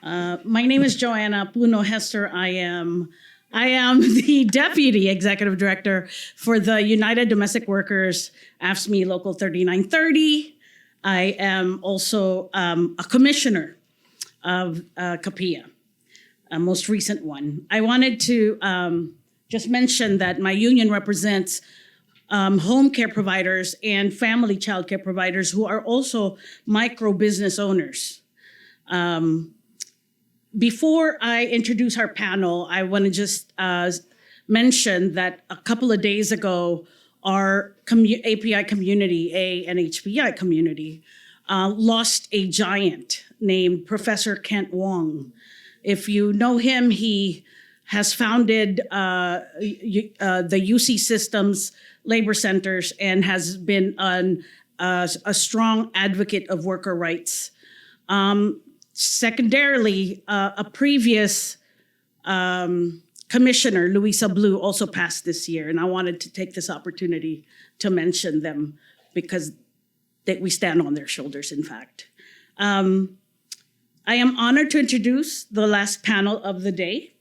My name is Joanna Puno Hester. I am the Deputy Executive Director for the United Domestic Workers AFSCME Local 3930. I am also a commissioner of CAPIAA, a most recent one. I wanted to just mention that my union represents home care providers and family child care providers who are also micro business owners. Before I introduce our panel, I want to just mention that a couple of days ago, our API community, NHPI community, lost a giant named Professor Kent Wong. If you know him, he has founded the UC Systems labor centers and has been a strong advocate of worker rights. Secondarily, a previous commissioner, Louisa Blue, also passed this year, and I wanted to take this opportunity to mention them because we stand on their shoulders, in fact. I am honored to introduce the last panel of the day,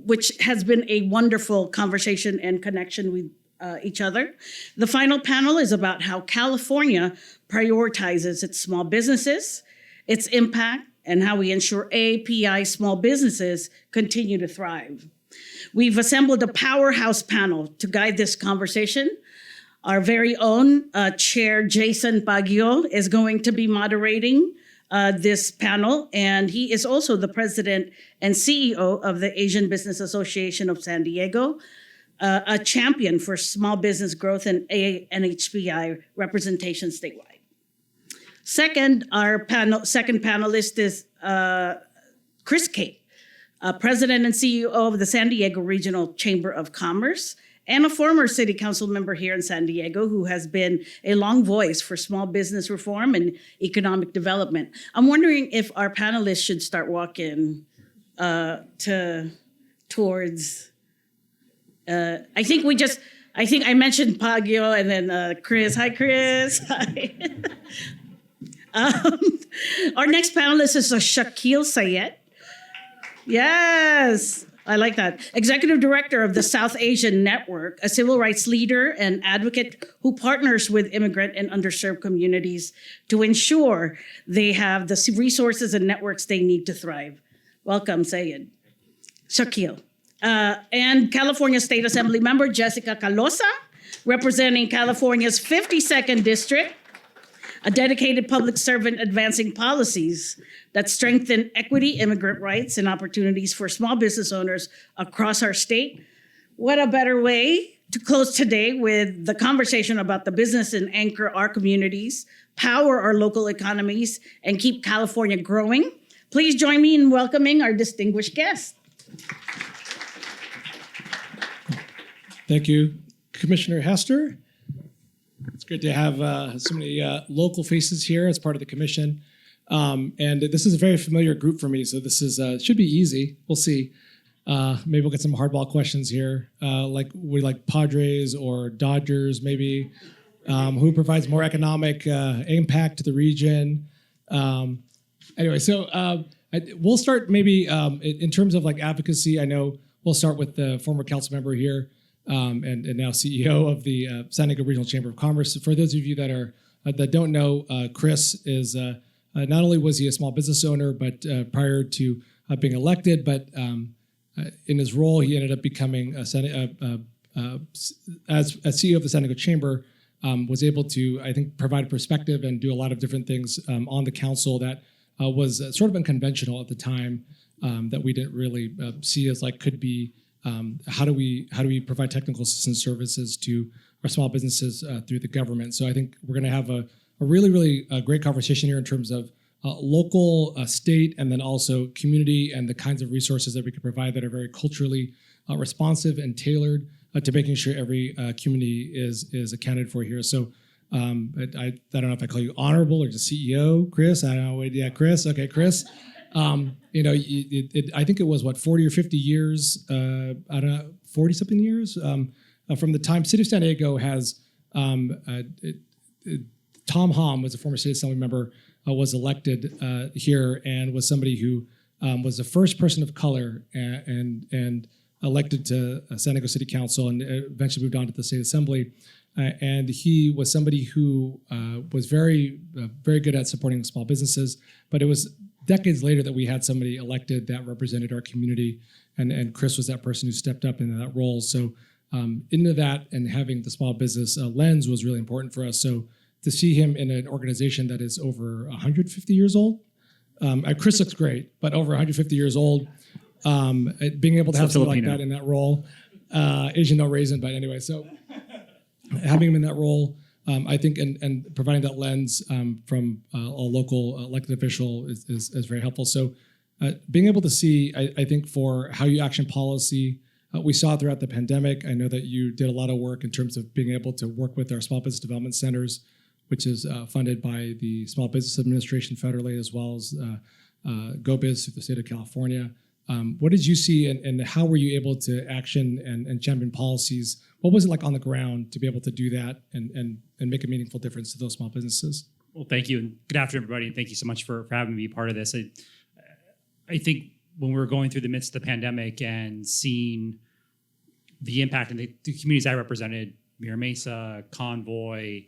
which has been a wonderful conversation and connection with each other. The final panel is about how California prioritizes its small businesses, its impact, and how we ensure AAPI small businesses continue to thrive. We've assembled a powerhouse panel to guide this conversation. Our very own Chair Jason Paguio is going to be moderating this panel, and he is also the president and CEO of the Asian Business Association of San Diego, a champion for small business growth and NHPI representation statewide. Second, our second panelist is Chris Kate, president and CEO of the San Diego Regional Chamber of Commerce, and a former city council member here in San Diego who has been a long voice for small business reform and economic development. I'm wondering if our panelists should start walking towards, I think I mentioned Paguio and then Chris. Hi, Chris. Hi. Our next panelist is Shakil Sayed. Yes, I like that. Executive Director of the South Asian Network, a civil rights leader and advocate who partners with immigrant and underserved communities to ensure they have the resources and networks they need to thrive. Welcome, Sayed. Shakil. And California State Assembly member Jessica Calosa, representing California's 52nd District, a dedicated public servant advancing policies that strengthen equity, immigrant rights, and opportunities for small business owners across our state. What a better way to close today with the conversation about the business and anchor our communities, power our local economies, and keep California growing. Please join me in welcoming our distinguished guest. Thank you, Commissioner Hester. It's great to have so many local faces here as part of the commission. And this is a very familiar group for me, so this is should be easy. We'll see. Maybe we'll get some hardball questions here, like Padres or Dodgers, maybe. Who provides more economic impact to the region? Anyway, so we'll start maybe in terms of like advocacy. I know we'll start with the former council member here. And now CEO of the San Diego Regional Chamber of Commerce. For those of you that don't know, Chris is not only was he a small business owner, but prior to being elected, but in his role, he ended up becoming as CEO of the San Diego Chamber, was able to, I think, provide perspective and do a lot of different things on the council that was sort of unconventional at the time, that we didn't really see as like could be. How do we provide technical assistance services to our small businesses through the government? So I think we're going to have a really great conversation here in terms of local, state, and then also community and the kinds of resources that we can provide that are very culturally responsive and tailored to making sure every community is accounted for here. So I don't know if I call you honorable or just CEO, Chris. I don't know. Yeah, Chris. Okay, Chris. I think it was 40 or 50 years, I don't know, 40 something years from the time City of San Diego has, Tom Hom was a former city assembly member, was elected here and was somebody who was the first person of color and elected to San Diego City Council and eventually moved on to the State Assembly. And he was somebody who was very good at supporting small businesses. But it was decades later that we had somebody elected that represented our community, and Chris was that person who stepped up into that role. So into that and having the small business lens was really important for us. So to see him in an organization that is over 150 years old, Chris looks great, but over 150 years old, being able to have something like that in that role, Asian no raisin, but anyway, so having him in that role, I think, and providing that lens from a local elected official is very helpful. So being able to see, I think, for how you action policy, we saw throughout the pandemic. I know that you did a lot of work in terms of being able to work with our small business development centers, which is funded by the Small Business Administration federally, as well as GoBiz through the state of California. What did you see, and how were you able to action and champion policies? What was it like on the ground to be able to do that and make a meaningful difference to those small businesses? Well, thank you, and good afternoon, everybody, and thank you so much for having me be part of this. I think when we were going through the midst of the pandemic and seeing the impact in the communities I represented, Mira Mesa, Convoy,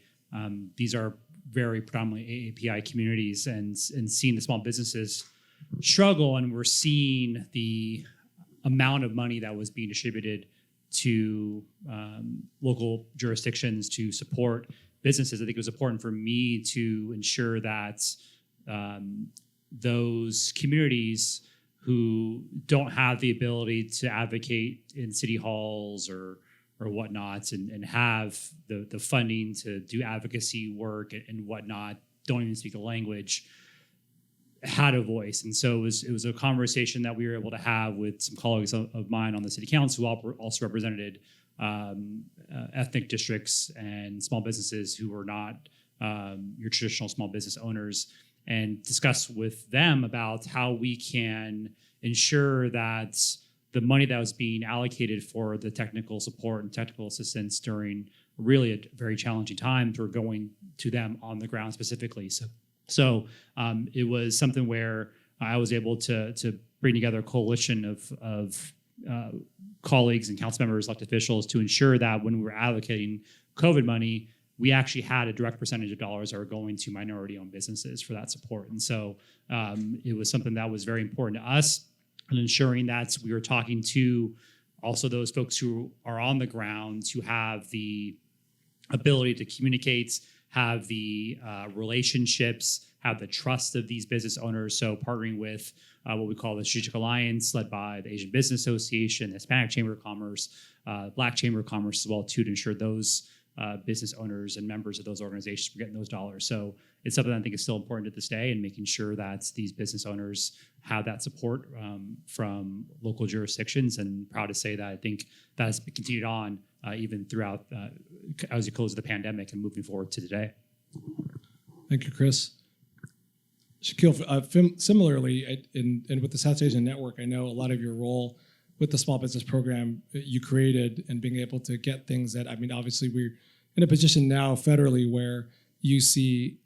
these are very predominantly AAPI communities, and seeing the small businesses struggle, and we're seeing the amount of money that was being distributed to local jurisdictions to support businesses. I think it was important for me to ensure that those communities who don't have the ability to advocate in city halls or whatnot, and have the funding to do advocacy work and whatnot, don't even speak the language, had a voice. And so it was a conversation that we were able to have with some colleagues of mine on the city council who also represented ethnic districts and small businesses who were not your traditional small business owners, and discuss with them about how we can ensure that the money that was being allocated for the technical support and technical assistance during really a very challenging time, we're going to them on the ground specifically. So it was something where I was able to bring together a coalition of colleagues and council members, elected officials, to ensure that when we were allocating COVID money, we actually had a direct percentage of dollars that were going to minority-owned businesses for that support. And so it was something that was very important to us, and ensuring that we were talking to also those folks who are on the ground, who have the ability to communicate, have the relationships, have the trust of these business owners. So partnering with what we call the Strategic Alliance, led by the Asian Business Association, the Hispanic Chamber of Commerce, Black Chamber of Commerce as well, too, to ensure those business owners and members of those organizations were getting those dollars. So it's something I think is still important to this day, and making sure that these business owners have that support from local jurisdictions. And proud to say that I think that has continued on even throughout as you close the pandemic and moving forward to today. Thank you, Chris. Shaquille, similarly, and with the South Asian Network, I know a lot of your role with the small business program you created, and being able to get things that, I mean, obviously we're in a position now federally where you see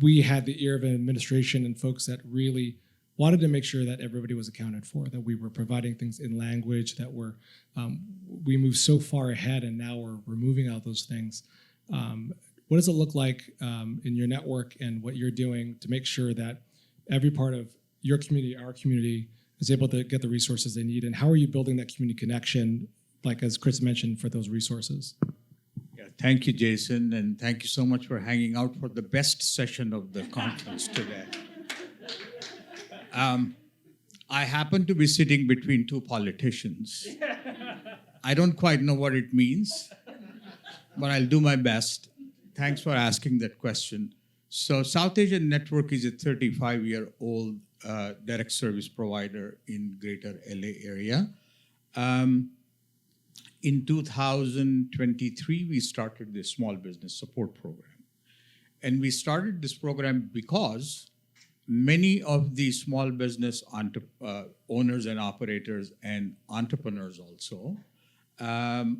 we had the ear of an administration and folks that really wanted to make sure that everybody was accounted for, that we were providing things in language, that we moved so far ahead, and now we're removing out those things. What does it look like in your network and what you're doing to make sure that every part of your community, our community, is able to get the resources they need? And how are you building that community connection, like as Chris mentioned, for those resources? Yeah, thank you, Jason, and thank you so much for hanging out for the best session of the conference today. I happen to be sitting between two politicians. I don't quite know what it means, but I'll do my best. Thanks for asking that question. So South Asian Network is a 35-year-old direct service provider in greater LA area. In 2023, we started the small business support program. And we started this program because many of the small business owners and operators and entrepreneurs also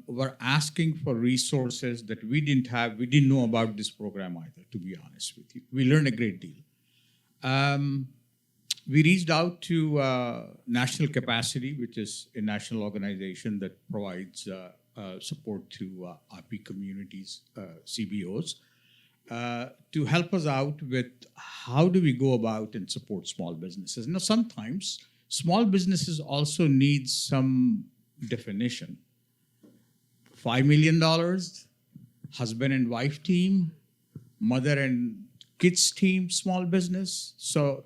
were asking for resources that we didn't have. We didn't know about this program either, to be honest with you. We learned a great deal. We reached out to National Capacity, which is a national organization that provides support to AAPI communities, CBOs, to help us out with how do we go about and support small businesses. Now, sometimes small businesses also need some definition. $5 million, husband and wife team, mother and kids team, small business. So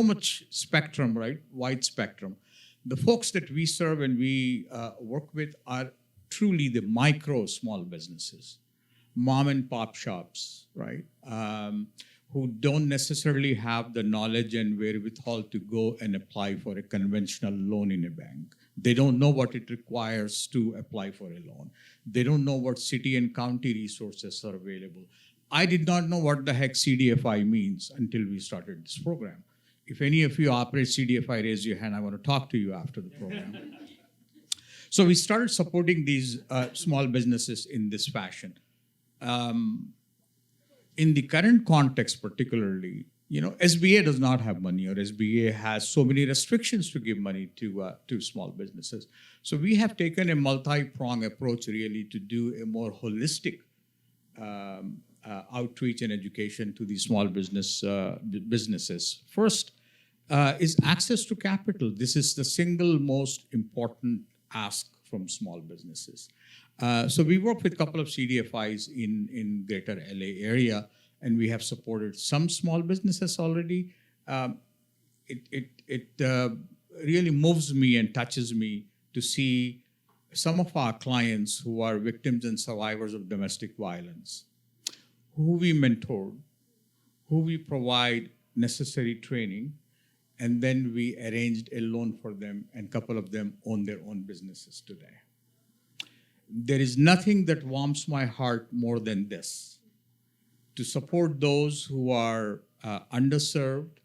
much spectrum, right? Wide spectrum. The folks that we serve and we work with are truly the micro small businesses, mom and pop shops, right? Who don't necessarily have the knowledge and wherewithal to go and apply for a conventional loan in a bank. They don't know what it requires to apply for a loan. They don't know what city and county resources are available. I did not know what the heck CDFI means until we started this program. If any of you operate CDFI, raise your hand. I want to talk to you after the program. So we started supporting these small businesses in this fashion. In the current context particularly, SBA does not have money, or SBA has so many restrictions to give money to small businesses. So we have taken a multi-pronged approach really to do a more holistic outreach and education to these small businesses. First is access to capital. This is the single most important ask from small businesses. So we work with a couple of CDFIs in greater LA area, and we have supported some small businesses already. It really moves me and touches me to see some of our clients who are victims and survivors of domestic violence, who we mentor, who we provide necessary training, and then we arranged a loan for them, and a couple of them own their own businesses today. There is nothing that warms my heart more than this, to support those who are underserved,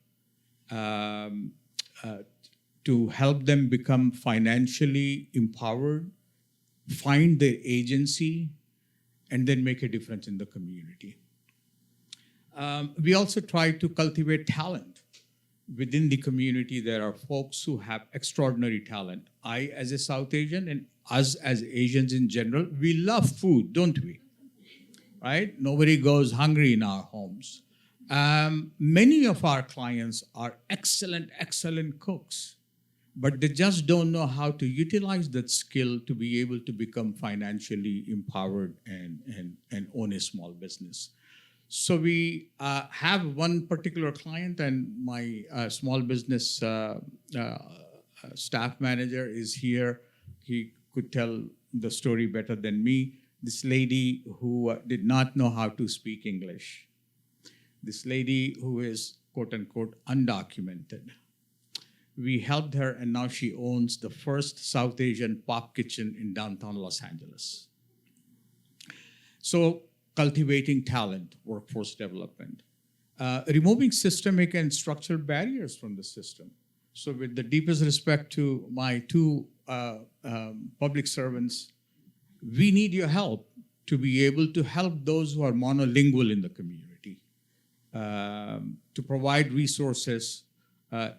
to help them become financially empowered, find their agency, and then make a difference in the community. We also try to cultivate talent. Within the community, there are folks who have extraordinary talent. I, as a South Asian, and us as Asians in general, we love food, don't we? Right? Nobody goes hungry in our homes. Many of our clients are excellent cooks, but they just don't know how to utilize that skill to be able to become financially empowered and own a small business. So we have one particular client, and my small business staff manager is here. He could tell the story better than me. This lady who did not know how to speak English. This lady who is, quote unquote, undocumented. We helped her, and now she owns the first South Asian pop kitchen in downtown Los Angeles. So cultivating talent, workforce development, removing systemic and structural barriers from the system. So with the deepest respect to my two public servants, we need your help to be able to help those who are monolingual in the community, to provide resources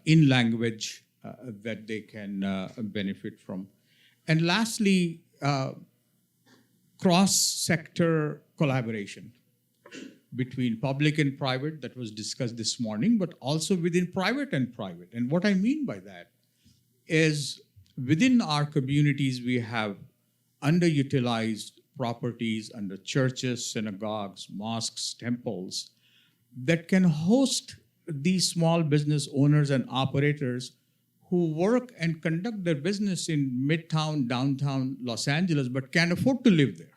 in language that they can benefit from. And lastly, cross-sector collaboration between public and private that was discussed this morning, but also within private and private. And what I mean by that is within our communities, we have underutilized properties under churches, synagogues, mosques, temples that can host these small business owners and operators who work and conduct their business in midtown, downtown Los Angeles, but can't afford to live there.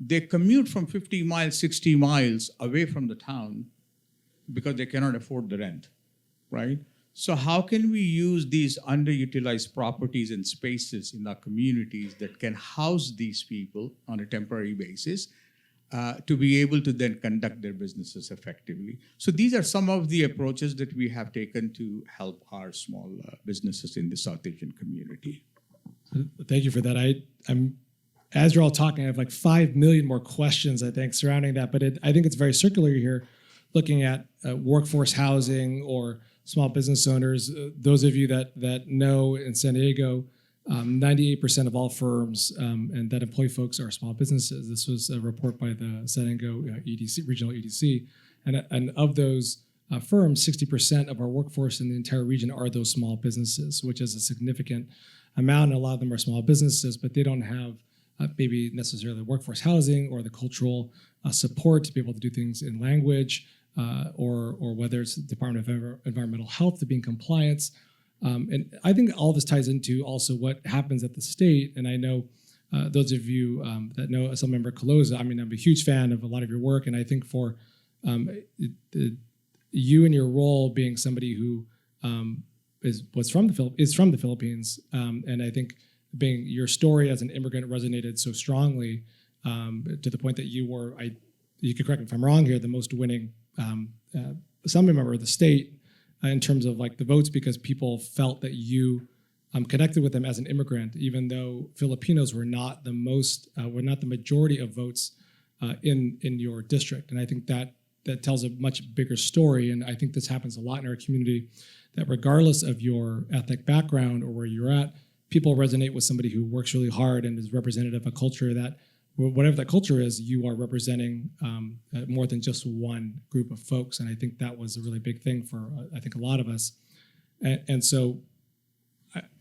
They commute from 50 miles, 60 miles away from the town because they cannot afford the rent, right? So how can we use these underutilized properties and spaces in our communities that can house these people on a temporary basis to be able to then conduct their businesses effectively? So these are some of the approaches that we have taken to help our small businesses in the South Asian community. Thank you for that. I'm as you're all talking, I have like 5 million more questions, I think, surrounding that. But I think it's very circular here. looking at workforce housing or small business owners. Those of you that know in San Diego, 98% of all firms and that employ folks are small businesses. This was a report by the San Diego EDC, regional EDC. And of those firms, 60% of our workforce in the entire region are those small businesses, which is a significant amount. And a lot of them are small businesses, but they don't have maybe necessarily workforce housing or the cultural support to be able to do things in language, or whether it's the Department of Environmental Health to be in compliance. And I think all this ties into also what happens at the state. And I know those of you that know Assemblymember Caloza, I mean, I'm a huge fan of a lot of your work. And I think for you and your role being somebody who is from the Philippines, and I think being your story as an immigrant resonated so strongly to the point that you were, you could correct me if I'm wrong here, the most winning assembly member of the state in terms of like the votes, because people felt that you connected with them as an immigrant, even though Filipinos were not the majority of votes in your district. And I think that tells a much bigger story. And I think this happens a lot in our community, that regardless of your ethnic background or where you're at, people resonate with somebody who works really hard and is representative of a culture that, whatever that culture is, you are representing more than just one group of folks. And I think that was a really big thing for, I think, a lot of us. And so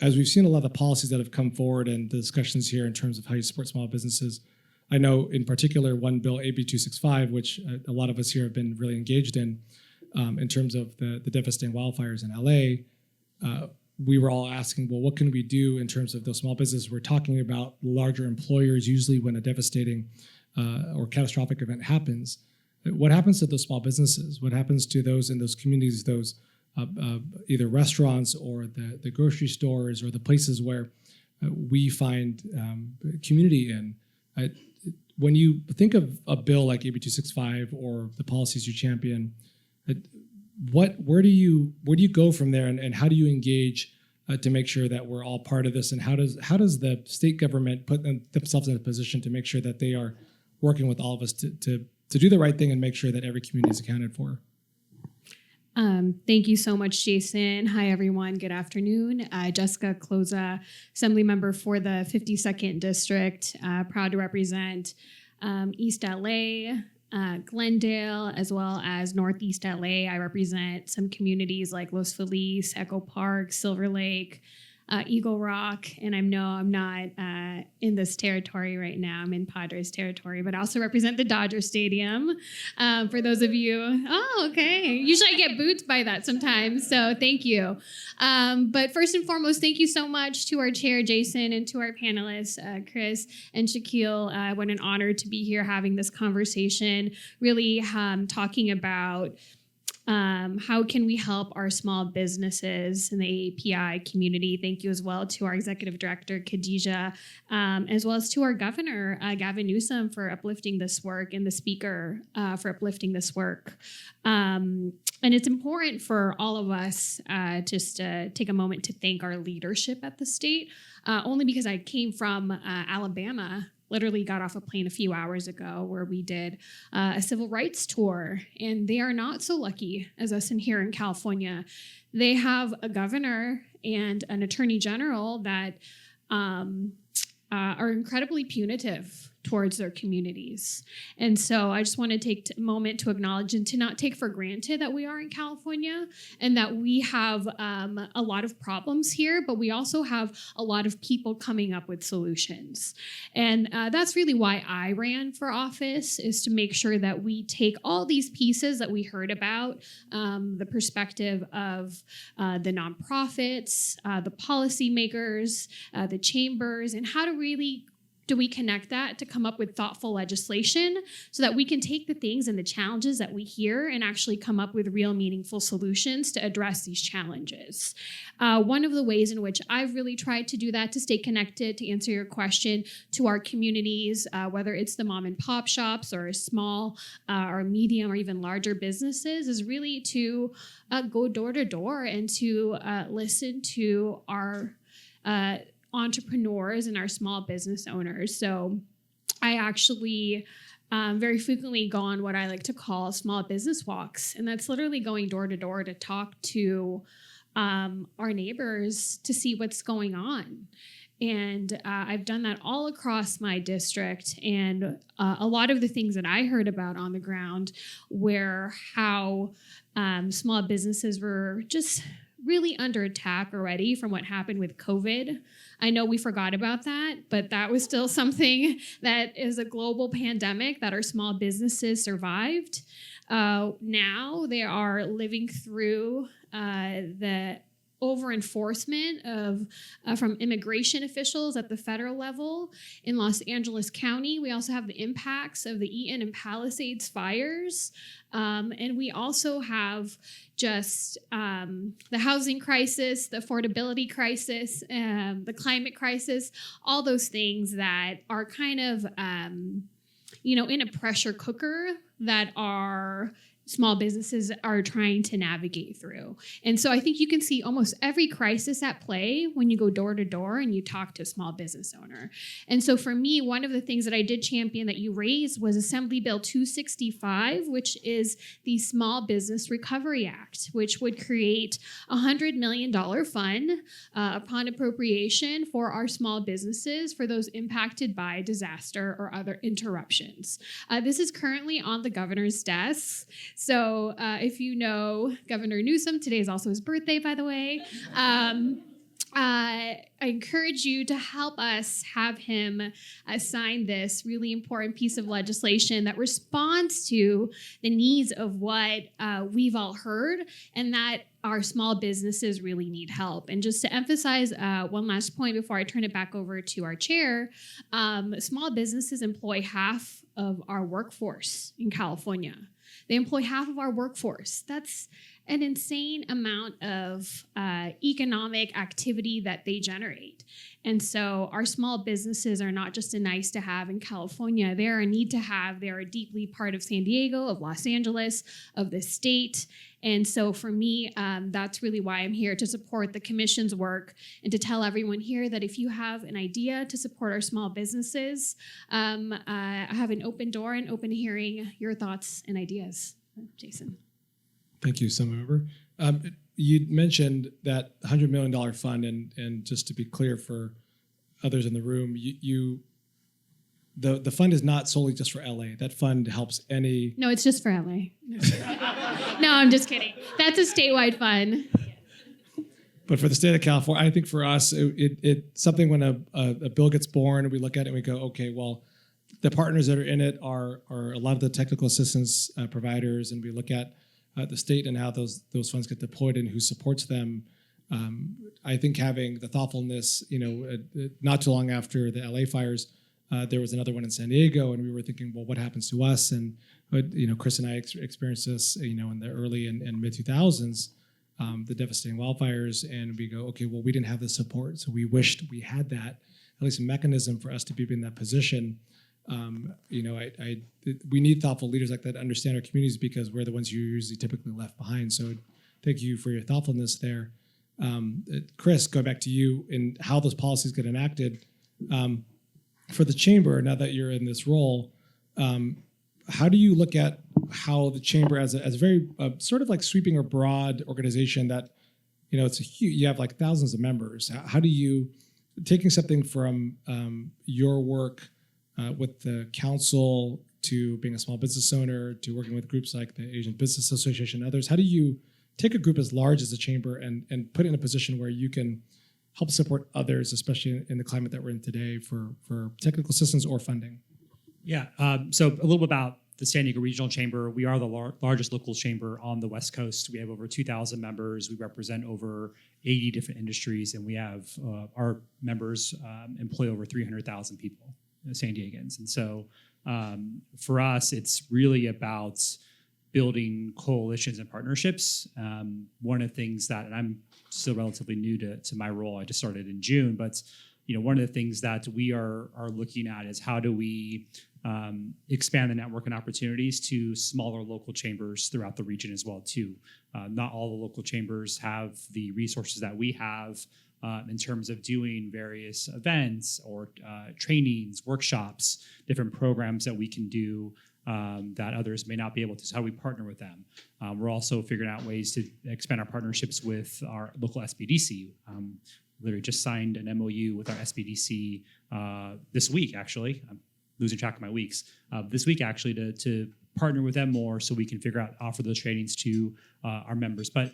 as we've seen a lot of the policies that have come forward and the discussions here in terms of how you support small businesses, I know in particular one bill, AB 265, which a lot of us here have been really engaged in terms of the devastating wildfires in LA. We were all asking, well, what can we do in terms of those small businesses? We're talking about larger employers. Usually when a devastating or catastrophic event happens, what happens to those small businesses? What happens to those in those communities, those either restaurants or the grocery stores or the places where we find community in? When you think of a bill like AB 265 or the policies you champion, where do you go from there, and how do you engage to make sure that we're all part of this? And how does the state government put themselves in a position to make sure that they are working with all of us to do the right thing and make sure that every community is accounted for? Thank you so much, Jason. Hi, everyone. Good afternoon. Jessica Caloza, Assembly Member for the 52nd District, proud to represent East LA, Glendale, as well as Northeast LA. I represent some communities like Los Feliz, Echo Park, Silver Lake, Eagle Rock, and I'm not in this territory right now. I'm in Padres territory, but I also represent the Dodger Stadium. For those of you, okay. Usually I get booed by that sometimes, so thank you. But first and foremost, thank you so much to our chair, Jason, and to our panelists, Chris and Shaquille. What an honor to be here having this conversation, really talking about how can we help our small businesses in the AAPI community? Thank you as well to our Executive Director, Khadijah, as well as to our Governor, Gavin Newsom, for uplifting this work, and the Speaker for uplifting this work. And it's important for all of us just to take a moment to thank our leadership at the state, only because I came from Alabama. Literally got off a plane a few hours ago where we did a civil rights tour, and they are not so lucky as us in here in California. They have a governor and an attorney general that are incredibly punitive towards their communities. And so I just want to take a moment to acknowledge and to not take for granted that we are in California and that we have a lot of problems here, but we also have a lot of people coming up with solutions. And that's really why I ran for office, is to make sure that we take all these pieces that we heard about, the perspective of the nonprofits, the policymakers, the chambers, and how to really do we connect that to come up with thoughtful legislation so that we can take the things and the challenges that we hear and actually come up with real meaningful solutions to address these challenges. One of the ways in which I've really tried to do that, to stay connected, to answer your question, to our communities, whether it's the mom and pop shops or small or medium or even larger businesses, is really to go door to door and to listen to our entrepreneurs and our small business owners. So I actually very frequently go on what I like to call small business walks. And that's literally going door to door to talk to our neighbors to see what's going on. And I've done that all across my district. And a lot of the things that I heard about on the ground were how small businesses were just really under attack already from what happened with COVID. I know we forgot about that, but that was still something that is a global pandemic that our small businesses survived. Now they are living through the over enforcement of from immigration officials at the federal level in Los Angeles County. We also have the impacts of the Eaton and Palisades fires. And we also have just the housing crisis, the affordability crisis, the climate crisis, all those things that are kind of, in a pressure cooker that are small businesses are trying to navigate through. And so I think you can see almost every crisis at play when you go door to door and you talk to a small business owner. And so for me, one of the things that I did champion that you raised was Assembly Bill 265, which is the Small Business Recovery Act, which would create a $100 million fund upon appropriation for our small businesses for those impacted by disaster or other interruptions. This is currently on the governor's desk. So if you know Governor Newsom, today is also his birthday, by the way. I encourage you to help us have him sign this really important piece of legislation that responds to the needs of what we've all heard and that our small businesses really need help. And just to emphasize one last point before I turn it back over to our chair, small businesses employ half of our workforce in California. They employ half of our workforce. That's an insane amount of economic activity that they generate. And so our small businesses are not just a nice to have in California. They're a need to have. They're a deeply part of San Diego, of Los Angeles, of the state. And so for me, that's really why I'm here, to support the commission's work and to tell everyone here that if you have an idea to support our small businesses, I have an open door and open to hearing your thoughts and ideas. Jason. Thank you, Assemblymember. You mentioned that $100 million fund, and just to be clear for others in the room, the fund is not solely just for LA. That fund helps any. No, it's just for LA. No, I'm just kidding. That's a statewide fund. But for the state of California, I think for us, it's something when a bill gets born, we look at it and we go, okay, well, the partners that are in it are a lot of the technical assistance providers, and we look at the state and how those funds get deployed and who supports them. I think having the thoughtfulness, not too long after the LA fires, there was another one in San Diego, and we were thinking, well, what happens to us? And Chris and I experienced this, in the early and mid 2000s, the devastating wildfires, and we go, okay, well, we didn't have the support, so we wished we had that, at least a mechanism for us to be in that position. We need thoughtful leaders like that to understand our communities, because we're the ones who are usually typically left behind. So thank you for your thoughtfulness there. Chris, going back to you and how those policies get enacted. For the chamber, now that you're in this role, how do you look at how the chamber as a very sort of like sweeping or broad organization that, it's a huge, you have like thousands of members. How do you, taking something from your work with the council to being a small business owner to working with groups like the Asian Business Association and others, how do you take a group as large as the chamber and put it in a position where you can help support others, especially in the climate that we're in today, for technical assistance or funding? Yeah, so a little bit about the San Diego Regional Chamber. We are the largest local chamber on the West Coast. We have over 2,000 members. We represent over 80 different industries, and we have our members employ over 300,000 people, San Diegans. And so for us, it's really about building coalitions and partnerships. One of the things that, and I'm still relatively new to my role, I just started in June, but one of the things that we are looking at is how do we expand the network and opportunities to smaller local chambers throughout the region as well too. Not all the local chambers have the resources that we have in terms of doing various events or trainings, workshops, different programs that we can do that others may not be able to. So how we partner with them. We're also figuring out ways to expand our partnerships with our local SBDC. Literally just signed an MOU with our SBDC this week, actually. I'm losing track of my weeks. This week, actually, to partner with them more so we can figure out, offer those trainings to our members. But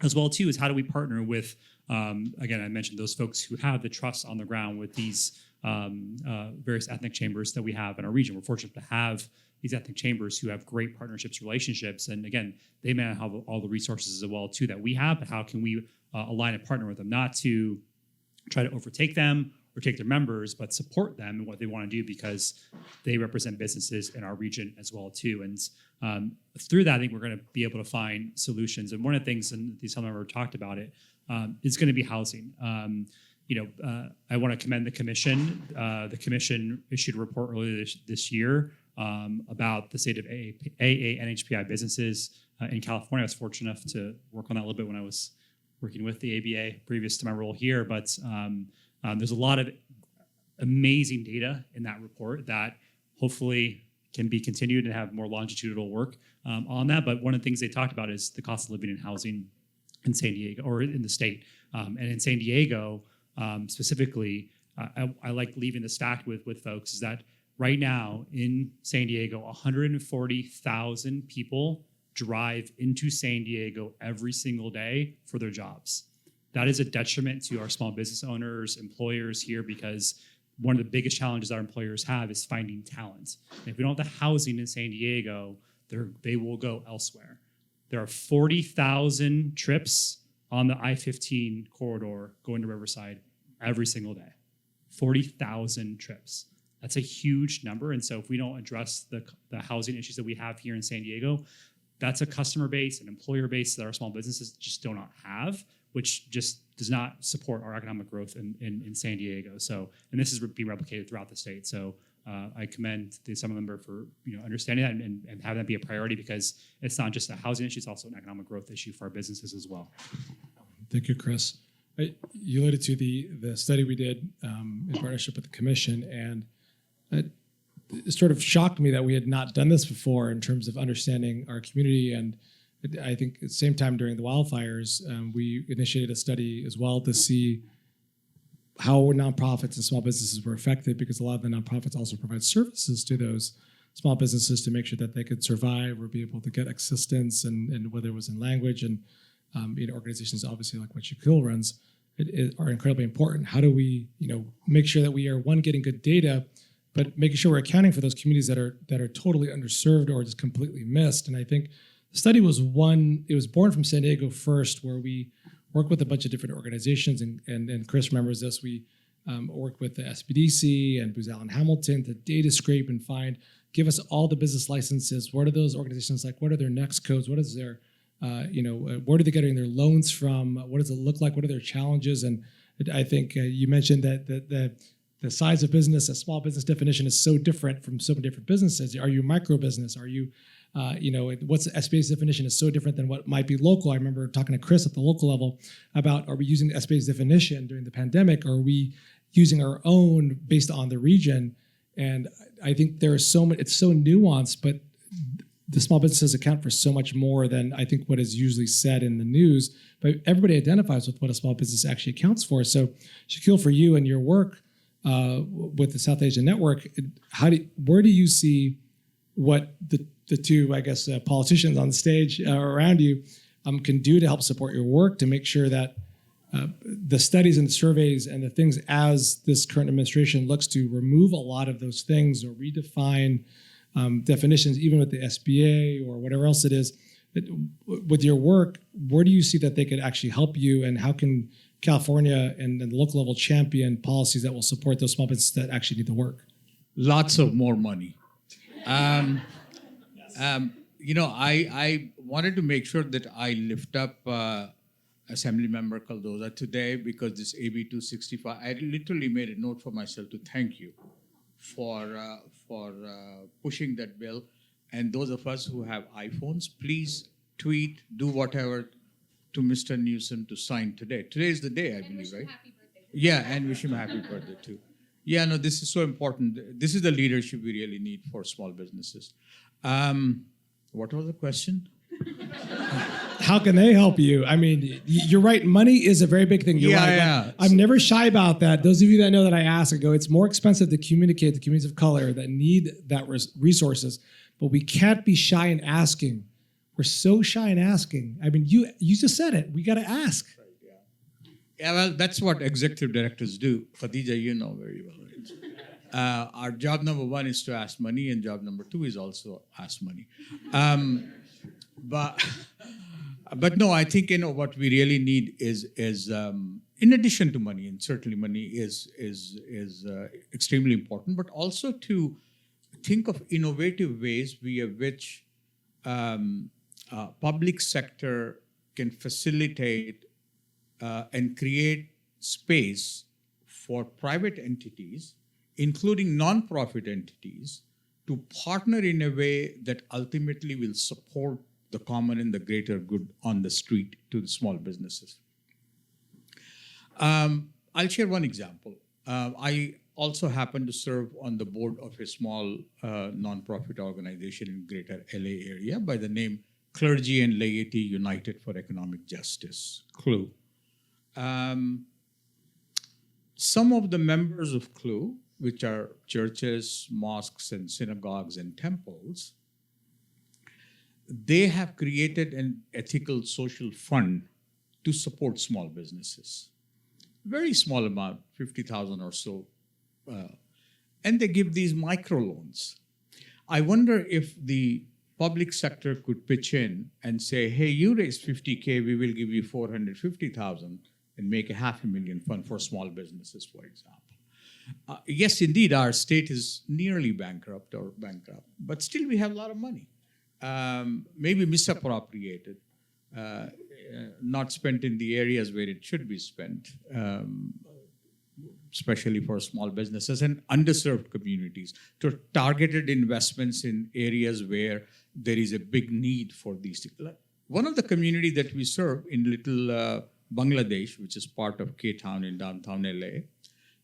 as well, too, is how do we partner with, again, I mentioned those folks who have the trust on the ground with these various ethnic chambers that we have in our region. We're fortunate to have these ethnic chambers who have great partnerships, relationships, and again, they may not have all the resources as well, too, that we have, but how can we align and partner with them, not to try to overtake them or take their members, but support them in what they want to do because they represent businesses in our region as well too. And through that, I think we're going to be able to find solutions. And one of the things, and the member talked about it, is going to be housing. I want to commend the commission. The commission issued a report earlier this year about the state of AA and HPI businesses in California. I was fortunate enough to work on that a little bit when I was working with the ABA previous to my role here, but there's a lot of amazing data in that report that hopefully can be continued and have more longitudinal work on that. But one of the things they talked about is the cost of living and housing in San Diego or in the state. And in San Diego specifically, I like leaving this fact with folks is that right now in San Diego, 140,000 people drive into San Diego every single day for their jobs. That is a detriment to our small business owners, employers here, because one of the biggest challenges our employers have is finding talent. And if we don't have the housing in San Diego, they will go elsewhere. There are 40,000 trips on the I-15 corridor going to Riverside every single day. 40,000 trips. That's a huge number. And so if we don't address the housing issues that we have here in San Diego, that's a customer base, an employer base that our small businesses just do not have, which just does not support our economic growth in San Diego. So, and this is being replicated throughout the state. So I commend the Assembly member for understanding that and having that be a priority because it's not just a housing issue, it's also an economic growth issue for our businesses as well. Thank you, Chris. You alluded to the study we did in partnership with the commission, and it sort of shocked me that we had not done this before in terms of understanding our community. And I think at the same time during the wildfires, we initiated a study as well to see how nonprofits and small businesses were affected, because a lot of the nonprofits also provide services to those small businesses to make sure that they could survive or be able to get assistance, and whether it was in language. And organizations obviously like what Shaquille runs are incredibly important. How do we make sure that we are, one, getting good data, but making sure we're accounting for those communities that are totally underserved or just completely missed. And I think the study was it was born from San Diego first, where we work with a bunch of different organizations, and Chris remembers this. We work with the SBDC and Booz Allen Hamilton to data scrape and give us all the business licenses. What are those organizations like? What are their next codes? What is their, where are they getting their loans from? What does it look like? What are their challenges? And I think you mentioned that the size of business, a small business definition is so different from so many different businesses. Are you a micro business? Are you, what's the SBA's definition is so different than what might be local. I remember talking to Chris at the local level about, are we using the SBA's definition during the pandemic? Or are we using our own based on the region? And I think there are so many, it's so nuanced, but the small businesses account for so much more than I think what is usually said in the news. But everybody identifies with what a small business actually accounts for. So Shaquille, for you and your work, with the South Asian Network, where do you see what the two, I guess, politicians on the stage around you can do to help support your work to make sure that the studies and the surveys and the things as this current administration looks to remove a lot of those things or redefine definitions, even with the SBA or whatever else it is, with your work, where do you see that they could actually help you, and how can California and the local level champion policies that will support those small businesses that actually need the work? Lots of more money. I wanted to make sure that I lift up Assemblymember Caldoza today, because this AB 265, I literally made a note for myself to thank you for pushing that bill. And those of us who have iPhones, please tweet, do whatever, to Mr. Newsom to sign today. Today is the day, I believe, right? Yeah, and wish him a happy birthday too. Yeah, no, this is so important. This is the leadership we really need for small businesses. What was the question? How can they help you? I mean, you're right. Money is a very big thing. You're Yeah, right. yeah. I'm never shy about that. Those of you that know that I ask, I go, it's more expensive to communicate to communities of color that need that resources, but we can't be shy in asking. We're so shy in asking. I mean, you just said it. We got to ask. Yeah, well, that's what executive directors do. Khadija, you know very well. Right? Our job number one is to ask money, and job number two is also ask money. But no, I think what we really need is in addition to money, and certainly money is extremely important, but also to think of innovative ways via which public sector can facilitate and create space for private entities, including nonprofit entities, to partner in a way that ultimately will support the common and the greater good on the street to the small businesses. I'll share one example. I also happen to serve on the board of a small nonprofit organization in greater LA area by the name Clergy and Laity United for Economic Justice, CLU. Some of the members of CLU, which are churches, mosques, and synagogues and temples, they have created an ethical social fund to support small businesses. Very small amount, 50,000 or so. And they give these microloans. I wonder if the public sector could pitch in and say, hey, you raise 50K, we will give you 450,000 and make a $500,000 fund for small businesses, for example. Yes, indeed, our state is nearly bankrupt, but still we have a lot of money. Maybe misappropriated, not spent in the areas where it should be spent, especially for small businesses and underserved communities, to targeted investments in areas where there is a big need for these. One of the community that we serve in little Bangladesh, which is part of K-Town in downtown LA,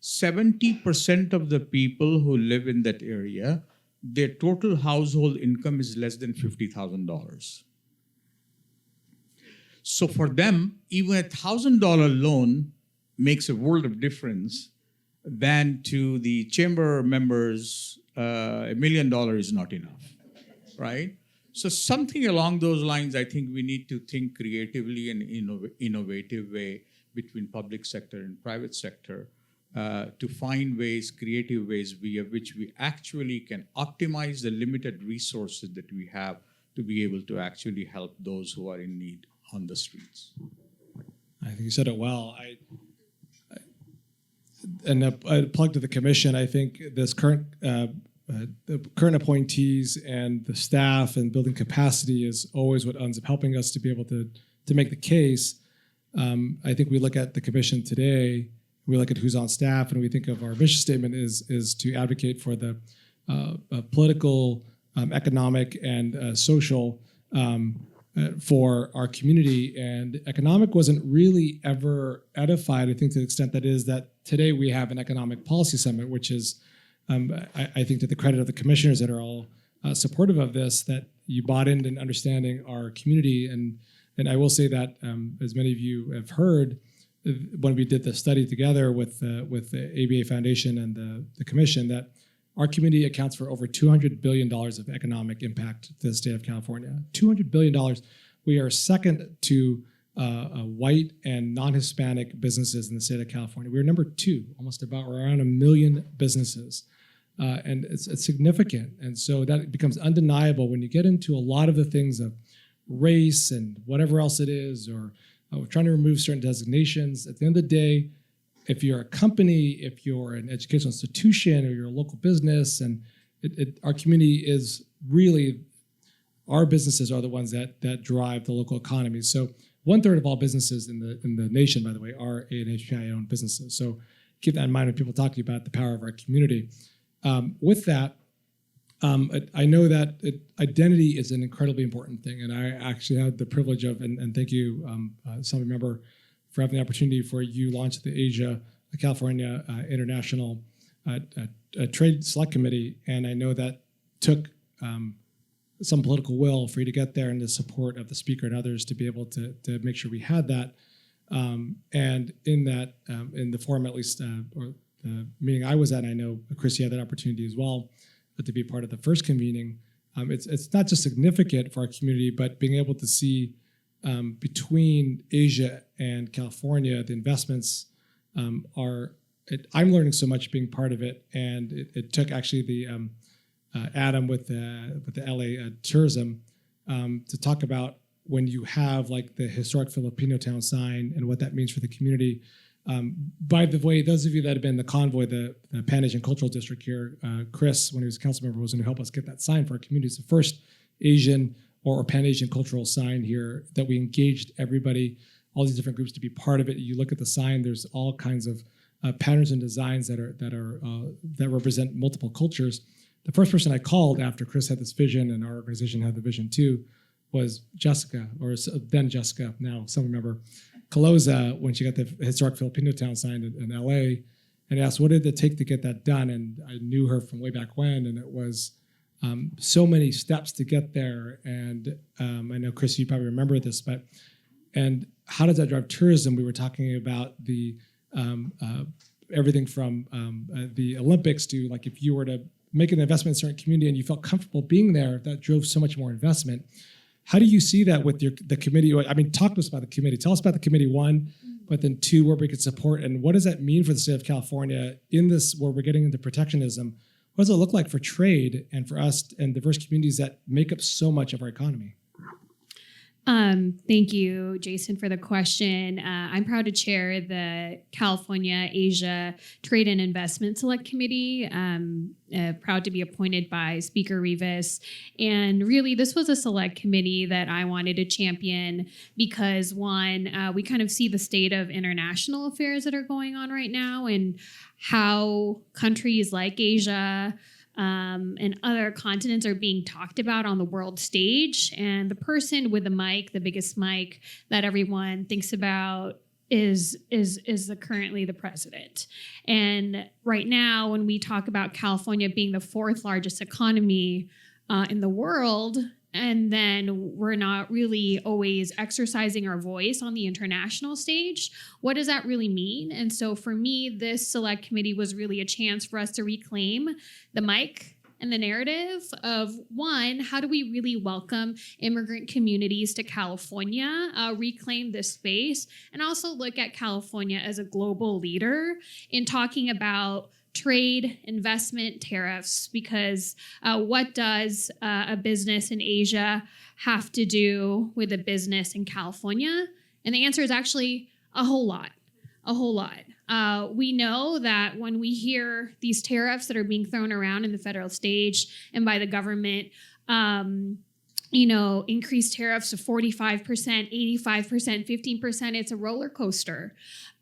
70% of the people who live in that area, their total household income is less than $50,000. So for them, even a $1,000 loan makes a world of difference than to the chamber members, $1 million is not enough, right? So something along those lines, I think we need to think creatively and innovative way between public sector and private sector to find ways, creative ways via which we actually can optimize the limited resources that we have to be able to actually help those who are in need on the streets. I think you said it well. I plug to the commission. I think this the current appointees and the staff and building capacity is always what ends up helping us to be able to make the case. I think we look at the commission today, we look at who's on staff, and we think of our mission statement is to advocate for the political, economic, and social for our community. And economic wasn't really ever edified, I think, to the extent that is that today we have an economic policy summit, which is, I think, to the credit of the commissioners that are all supportive of this, that you bought in understanding our community. And I will say that, as many of you have heard, when we did the study together with the ABA Foundation and the commission, that our community accounts for over $200 billion of economic impact to the state of California. $200 billion. We are second to white and non-Hispanic businesses in the state of California. We're number two, we're around 1 million businesses. And it's significant. And so that becomes undeniable when you get into a lot of the things of race and whatever else it is, or we're trying to remove certain designations. At the end of the day, if you're a company, if you're an educational institution, or you're a local business, and our community is really, our businesses are the ones that drive the local economy. So 1/3 of all businesses in the nation, by the way, are AAPI-owned businesses. So keep that in mind when people talk to you about the power of our community. With that, I know that identity is an incredibly important thing, and I actually had the privilege of, and thank you, Assembly Member, for having the opportunity for you launch the California International Trade Select Committee, and I know that took some political will for you to get there and the support of the speaker and others to be able to make sure we had that. And in that, in the forum at least, or the meeting I was at, I know Chrissy had that opportunity as well, to be part of the first convening. It's not just significant for our community, but being able to see between Asia and California, the investments are. I'm learning so much being part of it, and it took actually the Adam with the LA tourism to talk about when you have like the historic Filipino town sign and what that means for the community. By the way, those of you that have been in the convoy, the Pan-Asian Cultural District here, Chris, when he was a council member, was going to help us get that sign for our community. It's the first Asian or Pan-Asian cultural sign here that we engaged everybody, all these different groups to be part of it. You look at the sign, there's all kinds of patterns and designs that represent multiple cultures. The first person I called after Chris had this vision and our organization had the vision too was Jessica, or then Jessica, now some member, Caloza, when she got the historic Filipino town sign in LA, and asked, what did it take to get that done? And I knew her from way back when, and it was so many steps to get there. And I know, Chris, you probably remember this, and how does that drive tourism? We were talking about the everything from the Olympics to like if you were to make an investment in a certain community and you felt comfortable being there, that drove so much more investment. How do you see that with the committee? I mean, talk to us about the committee. Tell us about the committee, one, but then two, where we could support, and what does that mean for the state of California in this, where we're getting into protectionism? What does it look like for trade and for us and diverse communities that make up so much of our economy? Thank you, Jason, for the question. I'm proud to chair the California Asia Trade and Investment Select Committee. Proud to be appointed by Speaker Rivas. And really, this was a select committee that I wanted to champion because, one, we kind of see the state of international affairs that are going on right now and how countries like Asia and other continents are being talked about on the world stage. And the person with the mic, the biggest mic that everyone thinks about is currently the president. And right now, when we talk about California being the fourth largest economy in the world, and then we're not really always exercising our voice on the international stage, what does that really mean? And so for me, this select committee was really a chance for us to reclaim the mic and the narrative of, one, how do we really welcome immigrant communities to California, reclaim this space, and also look at California as a global leader in talking about trade, investment, tariffs, because what does a business in Asia have to do with a business in California? And the answer is actually a whole lot. We know that when we hear these tariffs that are being thrown around in the federal stage and by the government, increased tariffs of 45%, 85%, 15%, it's a roller coaster.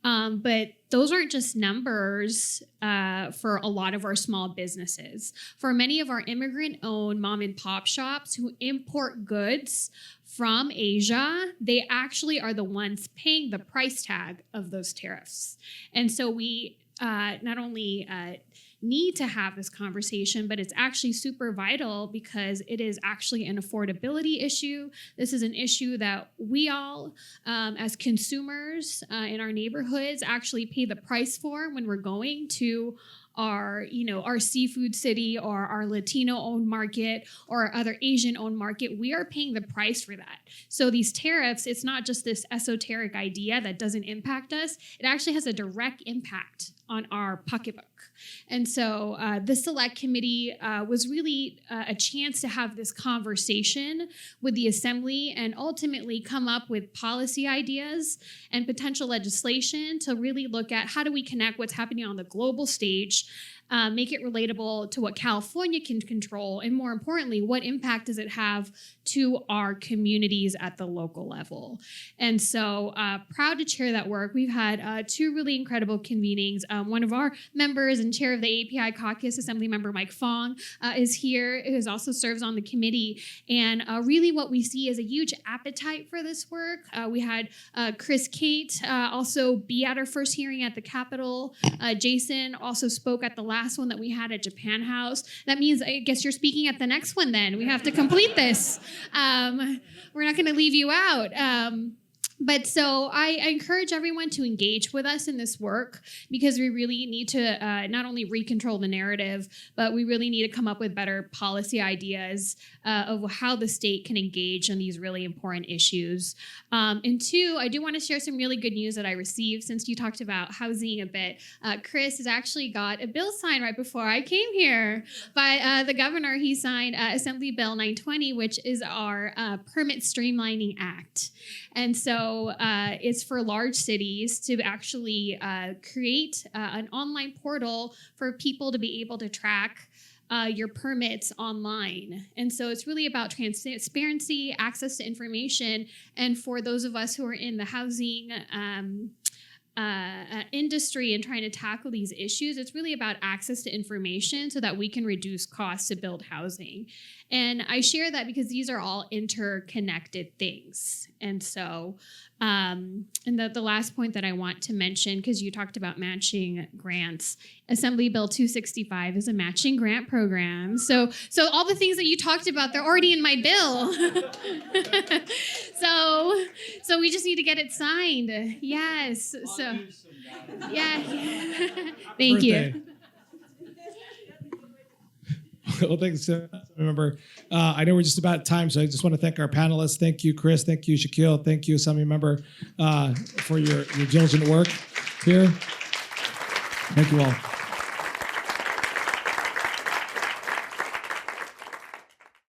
But those aren't just numbers for a lot of our small businesses. For many of our immigrant-owned mom and pop shops who import goods from Asia, they actually are the ones paying the price tag of those tariffs. And so we not only need to have this conversation, but it's actually super vital because it is actually an affordability issue. This is an issue that we all, as consumers in our neighborhoods, actually pay the price for when we're going to our seafood city or our Latino-owned market or our other Asian-owned market. We are paying the price for that. So these tariffs, it's not just this esoteric idea that doesn't impact us. It actually has a direct impact on our pocketbook. And so the select committee was really a chance to have this conversation with the assembly and ultimately come up with policy ideas and potential legislation to really look at how do we connect what's happening on the global stage make it relatable to what California can control, and more importantly, what impact does it have to our communities at the local level. And so proud to chair that work. We've had two really incredible convenings. One of our members and chair of the AAPI caucus, Assemblymember Mike Fong, is here, who also serves on the committee. And really what we see is a huge appetite for this work. We had Chris Kate also be at our first hearing at the Capitol. Jason also spoke at the last one that we had at Japan House. That means I guess you're speaking at the next one then. We have to complete this. We're not going to leave you out. But so I encourage everyone to engage with us in this work, because we really need to not only recontrol the narrative, but we really need to come up with better policy ideas of how the state can engage on these really important issues. And two, I do want to share some really good news that I received since you talked about housing a bit. Chris has actually got a bill signed right before I came here by the governor. He signed Assembly Bill 920, which is our Permit Streamlining Act. And so it's for large cities to actually create an online portal for people to be able to track your permits online. And so it's really about transparency, access to information. And for those of us who are in the housing industry and trying to tackle these issues, it's really about access to information so that we can reduce costs to build housing. And I share that because these are all interconnected things. And so, and the last point that I want to mention, because you talked about matching grants, Assembly Bill 265 is a matching grant program. So all the things that you talked about, they're already in my bill. So we just need to get it signed. Yes. So yeah. Thank you. Well, thanks, member. I know we're just about time, so I just want to thank our panelists. Thank you, Chris. Thank you, Shaquille. Thank you, Assembly member, for your diligent work here. Thank you all.